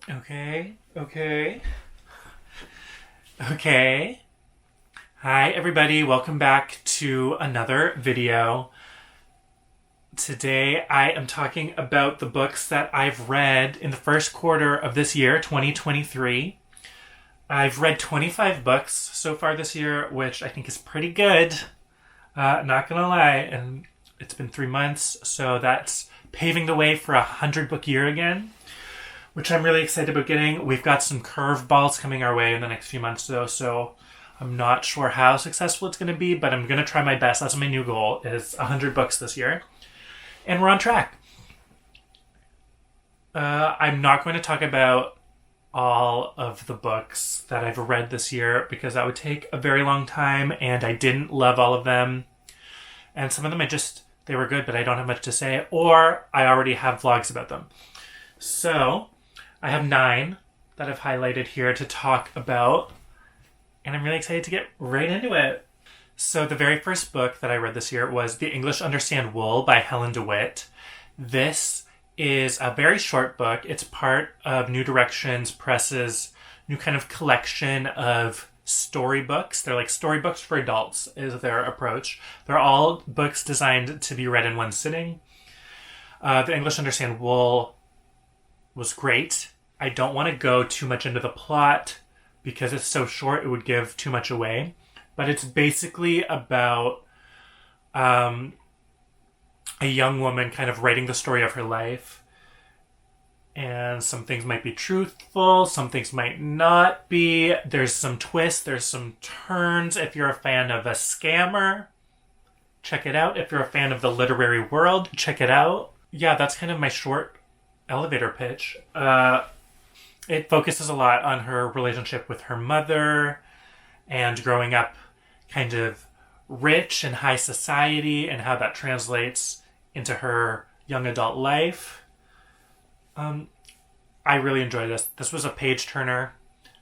Okay. Hi, everybody. Welcome back to another video. Today, I am talking about the books that I've read in the first quarter of this year, 2023. I've read 25 books so far this year, which I think is pretty good. Not gonna lie. And it's been 3 months, so that's paving the way for a 100-book year again, which I'm really excited about getting. We've got some curveballs coming our way in the next few months, though, so I'm not sure how successful it's going to be, but I'm going to try my best. That's my new goal, is 100 books this year. And we're on track. I'm not going to talk about all of the books that I've read this year because that would take a very long time, and I didn't love all of them. And some of them they were good, but I don't have much to say, or I already have vlogs about them. So I have 9 that I've highlighted here to talk about, and I'm really excited to get right into it. So the very first book that I read this year was The English Understand Wool by Helen DeWitt. This is a very short book. It's part of New Directions Press's new kind of collection of storybooks. They're like storybooks for adults is their approach. They're all books designed to be read in one sitting. The English Understand Wool was great. I don't want to go too much into the plot because it's so short it would give too much away. But it's basically about a young woman kind of writing the story of her life. And some things might be truthful, some things might not be. There's some twists, there's some turns. If you're a fan of a scammer, check it out. If you're a fan of the literary world, check it out. Yeah, that's kind of my short elevator pitch. It focuses a lot on her relationship with her mother and growing up kind of rich and high society and how that translates into her young adult life. I really enjoyed this. This was a page turner.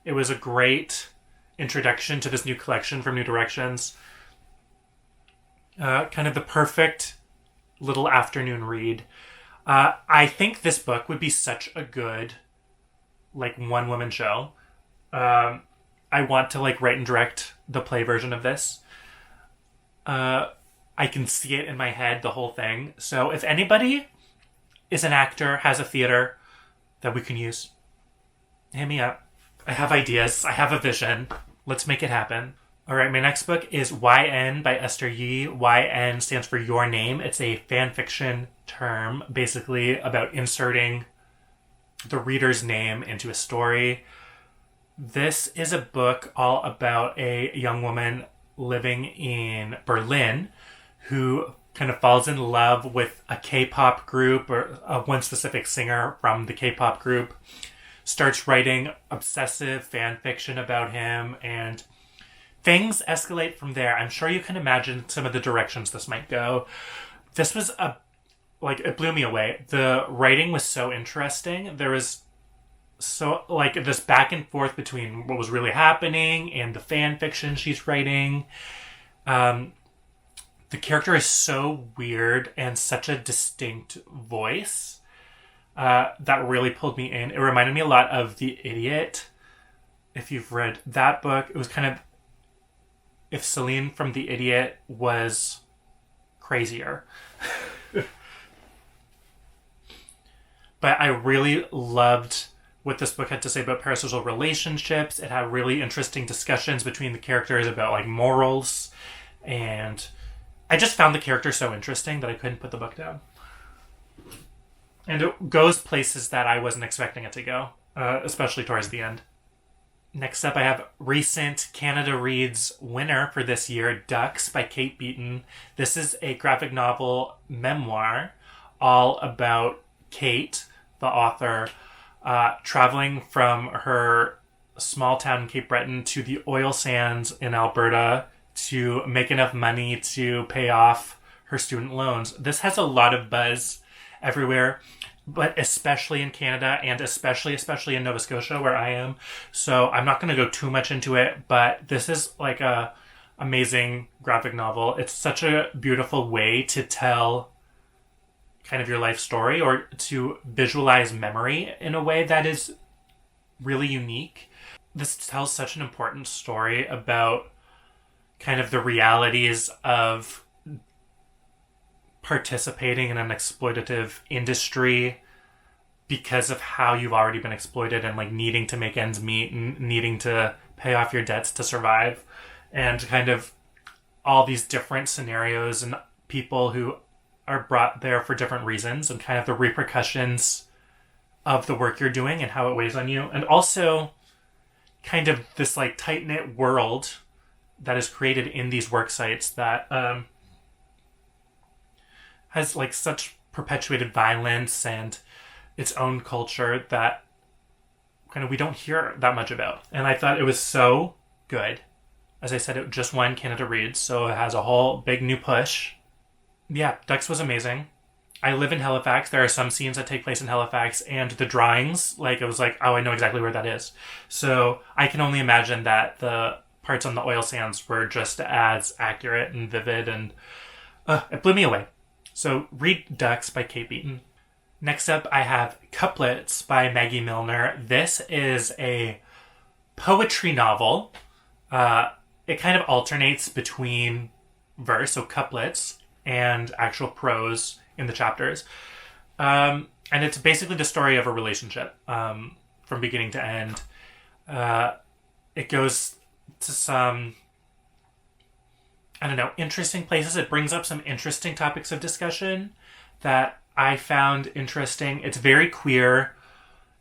It was a great introduction to this new collection from New Directions. Kind of the perfect little afternoon read. I think this book would be such a good one-woman show. I want to write and direct the play version of this. I can see it in my head, the whole thing. So if anybody is an actor, has a theater that we can use, hit me up. I have ideas. I have a vision. Let's make it happen. All right, my next book is YN by Esther Yee. YN stands for Your Name. It's a fan fiction term, basically about inserting the reader's name into a story. This is a book all about a young woman living in Berlin who kind of falls in love with a K-pop group or one specific singer from the K-pop group, starts writing obsessive fan fiction about him, and things escalate from there. I'm sure you can imagine some of the directions this might go. This was it blew me away. The writing was so interesting. There was this back and forth between what was really happening and the fan fiction she's writing. The character is so weird and such a distinct voice that really pulled me in. It reminded me a lot of The Idiot. If you've read that book, it was kind of if Celine from The Idiot was crazier. But I really loved what this book had to say about parasocial relationships. It had really interesting discussions between the characters about morals, and I just found the character so interesting that I couldn't put the book down. And it goes places that I wasn't expecting it to go, especially towards the end. Next up, I have recent Canada Reads winner for this year, Ducks by Kate Beaton. This is a graphic novel memoir all about Kate, the author, traveling from her small town in Cape Breton to the oil sands in Alberta to make enough money to pay off her student loans. This has a lot of buzz everywhere, but especially in Canada and especially in Nova Scotia where I am. So I'm not going to go too much into it, but this is a amazing graphic novel. It's such a beautiful way to tell kind of your life story or to visualize memory in a way that is really unique. This tells such an important story about kind of the realities of participating in an exploitative industry because of how you've already been exploited and like needing to make ends meet and needing to pay off your debts to survive, and kind of all these different scenarios and people who are brought there for different reasons and kind of the repercussions of the work you're doing and how it weighs on you. And also kind of this like tight-knit world that is created in these work sites that has like such perpetuated violence and its own culture that kind of we don't hear that much about. And I thought it was so good. As I said, it just won Canada Reads, so it has a whole big new push. Yeah, Ducks was amazing. I live in Halifax. There are some scenes that take place in Halifax, and the drawings, like, it was like, oh, I know exactly where that is. So I can only imagine that the parts on the oil sands were just as accurate and vivid, and it blew me away. So read Ducks by Kate Beaton. Next up, I have Couplets by Maggie Milner. This is a poetry novel. It kind of alternates between verse, so couplets, and actual prose in the chapters. And it's basically the story of a relationship from beginning to end. It goes to some, I don't know, interesting places. It brings up some interesting topics of discussion that I found interesting. It's very queer.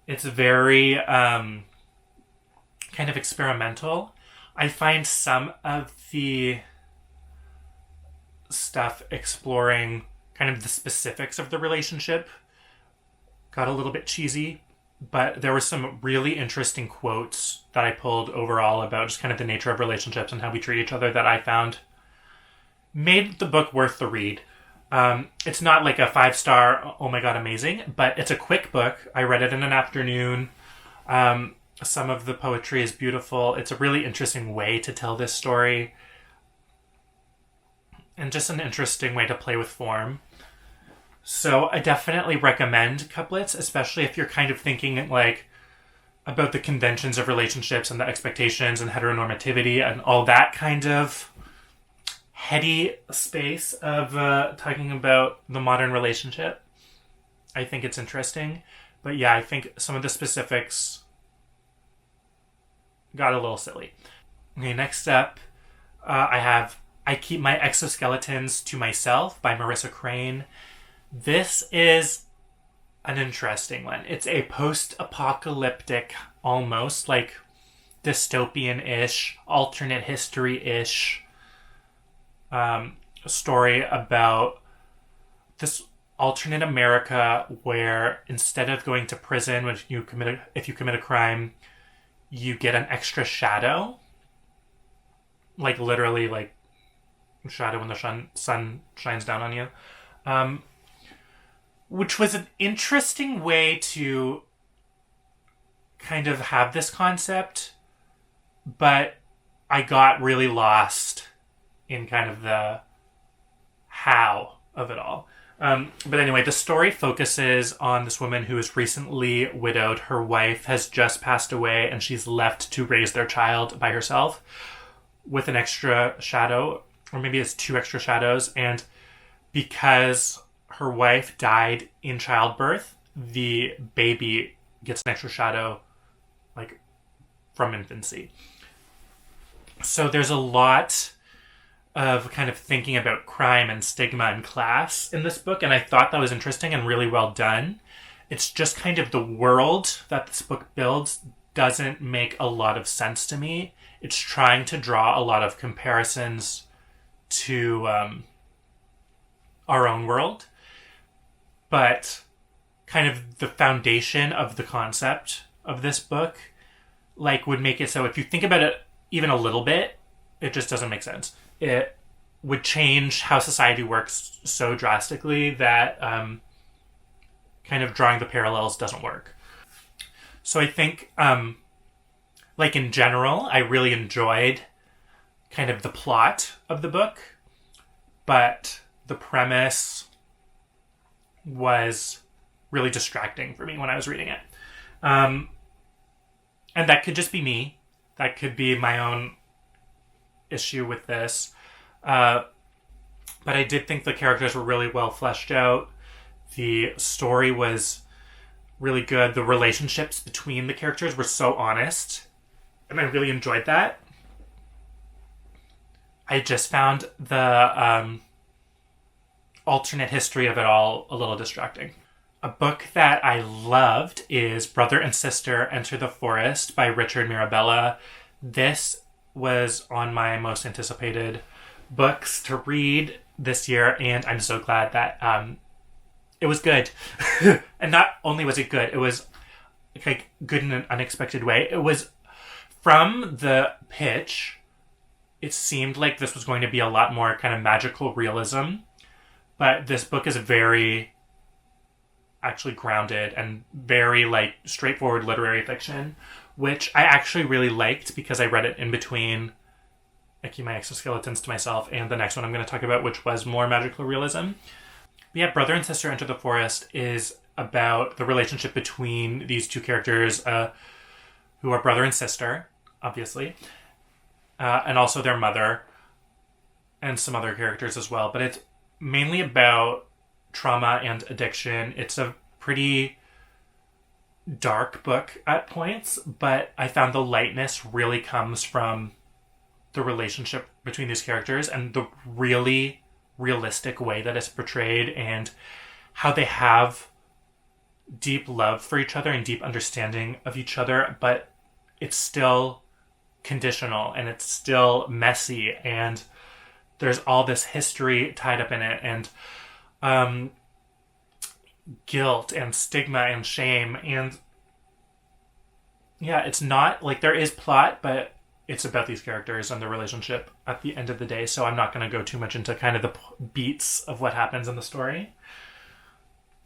It's very kind of experimental. I find some of the stuff exploring kind of the specifics of the relationship got a little bit cheesy, but there were some really interesting quotes that I pulled overall about just kind of the nature of relationships and how we treat each other that I found made the book worth the read. It's not like a 5-star, oh my god, amazing, but it's a quick book. I read it in an afternoon. Some of the poetry is beautiful. It's a really interesting way to tell this story, and just an interesting way to play with form. So I definitely recommend Couplets, especially if you're kind of thinking like about the conventions of relationships and the expectations and heteronormativity and all that kind of heady space of talking about the modern relationship. I think it's interesting. But yeah, I think some of the specifics got a little silly. Okay, next up, I have I Keep My Exoskeletons to Myself by Marissa Crane. This is an interesting one. It's a post-apocalyptic, almost like dystopian-ish, alternate history-ish story about this alternate America where instead of going to prison if you commit a crime, you get an extra shadow. Like literally like shadow when the sun shines down on you. Which was an interesting way to kind of have this concept, but I got really lost in kind of the how of it all. But anyway, the story focuses on this woman who is recently widowed. Her wife has just passed away and she's left to raise their child by herself with an extra shadow, or maybe it's 2 extra shadows. And because her wife died in childbirth, the baby gets an extra shadow like from infancy. So there's a lot of kind of thinking about crime and stigma and class in this book, and I thought that was interesting and really well done. It's just kind of the world that this book builds doesn't make a lot of sense to me. It's trying to draw a lot of comparisons to our own world, but kind of the foundation of the concept of this book like would make it so if you think about it even a little bit, it just doesn't make sense. It would change how society works so drastically that kind of drawing the parallels doesn't work. So I think, like in general, I really enjoyed kind of the plot of the book, but the premise was really distracting for me when I was reading it. And that could just be me. That could be my own issue with this. But I did think the characters were really well fleshed out. The story was really good. The relationships between the characters were so honest. And I really enjoyed that. I just found the alternate history of it all a little distracting. A book that I loved is Brother and Sister Enter the Forest by Richard Mirabella. This was on my most anticipated books to read this year, and I'm so glad that it was good. And not only was it good, it was like good in an unexpected way. It was, from the pitch, it seemed like this was going to be a lot more kind of magical realism, but this book is very actually grounded and very like straightforward literary fiction, which I actually really liked because I read it in between I Keep My Exoskeletons to Myself and the next one I'm going to talk about, which was more magical realism. But yeah, Brother and Sister Enter the Forest is about the relationship between these two characters who are brother and sister, obviously, and also their mother and some other characters as well. But it's mainly about trauma and addiction. It's a pretty dark book at points, but I found the lightness really comes from the relationship between these characters and the really realistic way that it's portrayed and how they have deep love for each other and deep understanding of each other, but it's still conditional and it's still messy and there's all this history tied up in it and guilt and stigma and shame, and yeah, it's not like there is plot, but it's about these characters and the relationship at the end of the day, so I'm not going to go too much into kind of the beats of what happens in the story.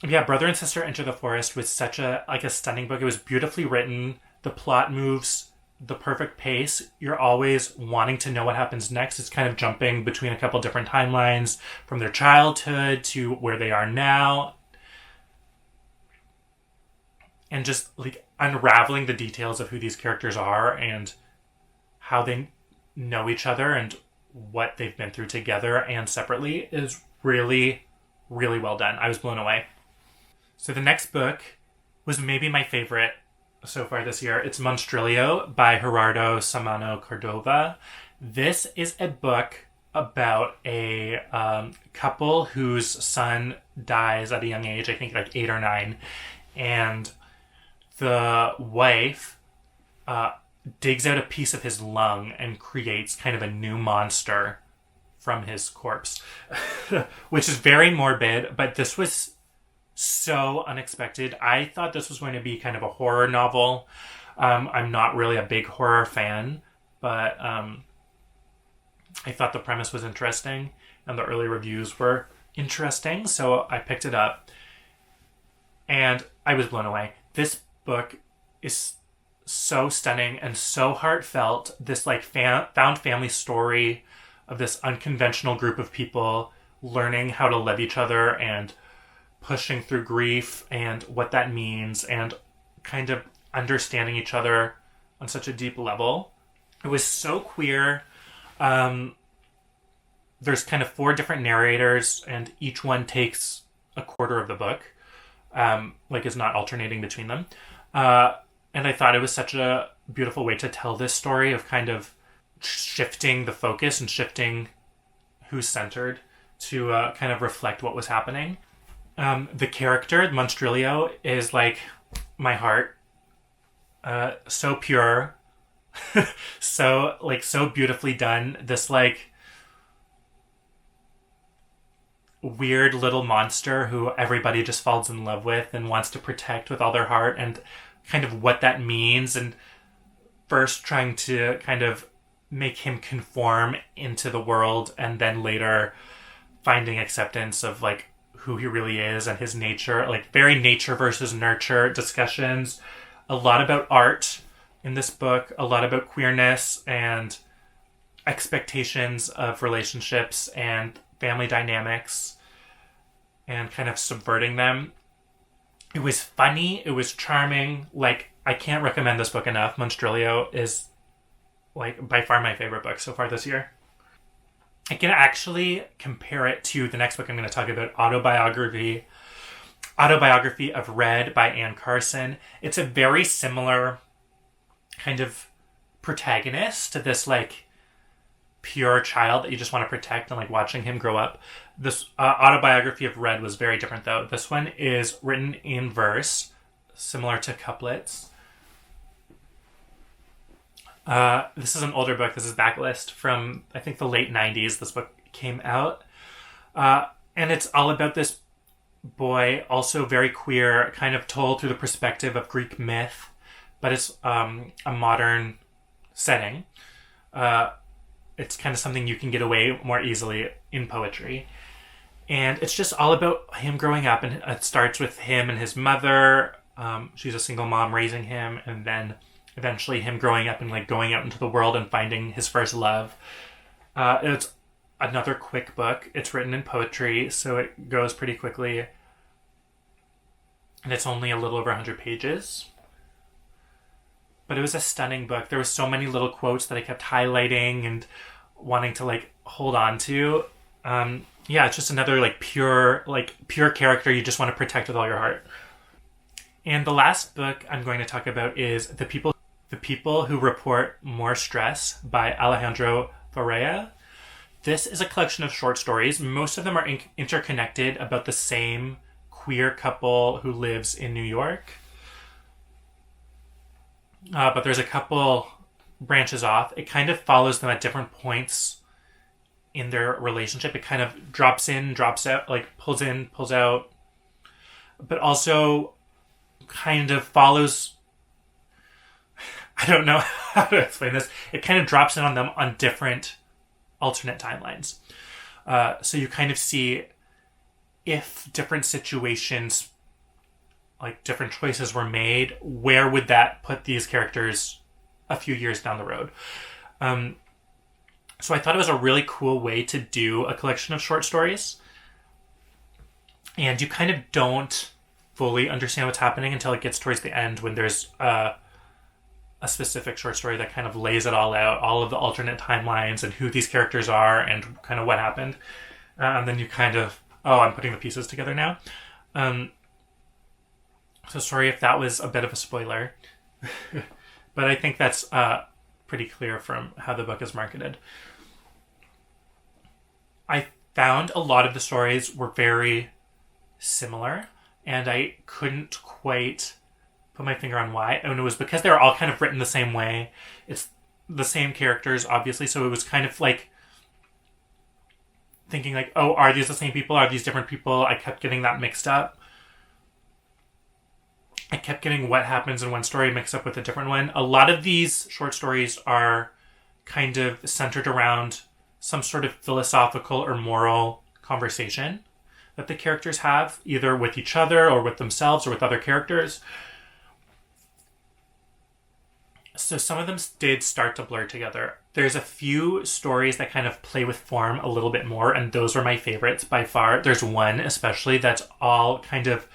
Yeah, Brother and Sister Enter the Forest was such a stunning book. It was beautifully written. The plot moves the perfect pace. You're always wanting to know what happens next. It's kind of jumping between a couple different timelines from their childhood to where they are now. And just like unraveling the details of who these characters are and how they know each other and what they've been through together and separately is really, really well done. I was blown away. So the next book was maybe my favorite so far this year. It's Monstrilio by Gerardo Samano Cordova. This is a book about a couple whose son dies at a young age, I think like 8 or 9, and the wife digs out a piece of his lung and creates kind of a new monster from his corpse, which is very morbid, but this was so unexpected. I thought this was going to be kind of a horror novel. I'm not really a big horror fan, but I thought the premise was interesting and the early reviews were interesting, so I picked it up and I was blown away. This book is so stunning and so heartfelt. This like found family story of this unconventional group of people learning how to love each other and pushing through grief and what that means and kind of understanding each other on such a deep level. It was so queer. There's kind of 4 different narrators and each one takes a quarter of the book, like is not alternating between them. And I thought it was such a beautiful way to tell this story of kind of shifting the focus and shifting who's centered to kind of reflect what was happening. The character, Monstrilio, is like my heart. So pure. so beautifully done. This like weird little monster who everybody just falls in love with and wants to protect with all their heart, and kind of what that means, and first trying to kind of make him conform into the world and then later finding acceptance of like who he really is and his nature, like very nature versus nurture discussions. A lot about art in this book, a lot about queerness and expectations of relationships and family dynamics and kind of subverting them. It was funny. It was charming. Like, I can't recommend this book enough. Monstrilio is, like, by far my favorite book so far this year. I can actually compare it to the next book I'm going to talk about, Autobiography of Red by Anne Carson. It's a very similar kind of protagonist to this, like, pure child that you just want to protect and, like, watching him grow up. This Autobiography of Red was very different, though. This one is written in verse, similar to Couplets. This is an older book. This is Backlist from, I think, the late 90s. This book came out. And it's all about this boy, also very queer, kind of told through the perspective of Greek myth, but it's a modern setting. It's kind of something you can get away more easily in poetry. And it's just all about him growing up, and it starts with him and his mother. She's a single mom raising him, and then eventually him growing up and, like, going out into the world and finding his first love. It's another quick book. It's written in poetry, so it goes pretty quickly. And it's only a little over 100 pages. But it was a stunning book. There were so many little quotes that I kept highlighting and wanting to, like, hold on to. Yeah, it's just another, like, pure character you just want to protect with all your heart. And the last book I'm going to talk about is The People Who Report More Stress by Alejandro Varela. This is a collection of short stories. Most of them are interconnected about the same queer couple who lives in New York. But there's a couple branches off. It kind of follows them at different points in their relationship. It kind of drops in, drops out, like pulls in, pulls out. But also kind of follows... I don't know how to explain this. It kind of drops in on them on different alternate timelines. So you kind of see if different situations, like different choices were made, where would that put these characters a few years down the road? So I thought it was a really cool way to do a collection of short stories. And you kind of don't fully understand what's happening until it gets towards the end, when there's a specific short story that kind of lays it all out, all of the alternate timelines and who these characters are and kind of what happened. And then you kind of, I'm putting the pieces together now. So sorry if that was a bit of a spoiler. But I think that's pretty clear from how the book is marketed. I found a lot of the stories were very similar, and I couldn't quite put my finger on why. And it was because they were all kind of written the same way. It's the same characters, obviously, so it was kind of like thinking like, are these the same people? Are these different people? I kept getting that mixed up. I kept getting what happens in one story mixed up with a different one. A lot of these short stories are kind of centered around some sort of philosophical or moral conversation that the characters have, either with each other or with themselves or with other characters. So some of them did start to blur together. There's a few stories that kind of play with form a little bit more, and those were my favorites by far. There's one especially that's all kind of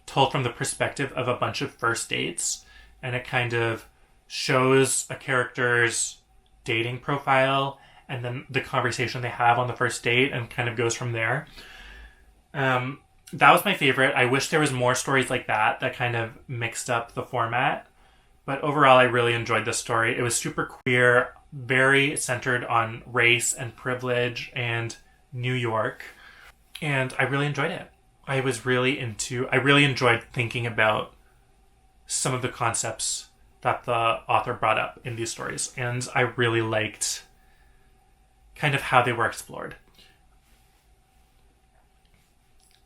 told from the perspective of a bunch of first dates, and it kind of shows a character's dating profile and then the conversation they have on the first date, and kind of goes from there. That was my favorite. I wish there was more stories like that kind of mixed up the format. But overall, I really enjoyed this story. It was super queer, very centered on race and privilege and New York. And I really enjoyed it. I really enjoyed thinking about some of the concepts that the author brought up in these stories. And I really liked kind of how they were explored.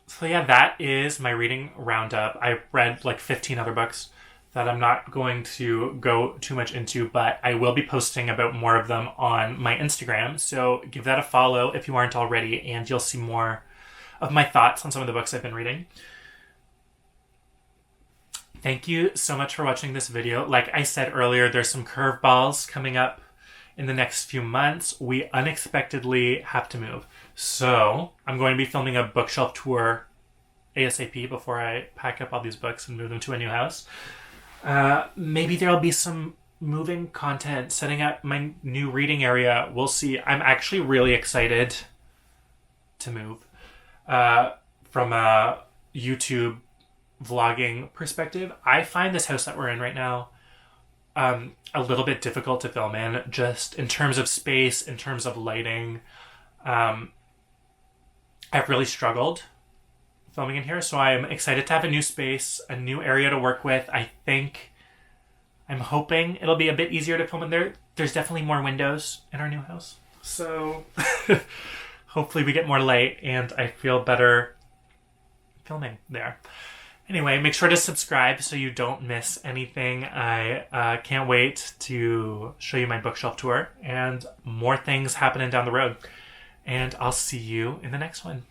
So yeah, that is my reading roundup. I read like 15 other books that I'm not going to go too much into, but I will be posting about more of them on my Instagram. So give that a follow if you aren't already, and you'll see more of my thoughts on some of the books I've been reading. Thank you so much for watching this video. Like I said earlier, there's some curveballs coming up in the next few months. We unexpectedly have to move. So I'm going to be filming a bookshelf tour ASAP before I pack up all these books and move them to a new house. Maybe there'll be some moving content, setting up my new reading area. We'll see. I'm actually really excited to move from a YouTube vlogging perspective. I find this house that we're in right now a little bit difficult to film in, just in terms of space, in terms of lighting. I've really struggled filming in here, so I'm excited to have a new space, a new area to work with. I'm hoping it'll be a bit easier to film in there. There's definitely more windows in our new house, so hopefully we get more light and I feel better filming there. Anyway, make sure to subscribe so you don't miss anything. I can't wait to show you my bookshelf tour and more things happening down the road. And I'll see you in the next one.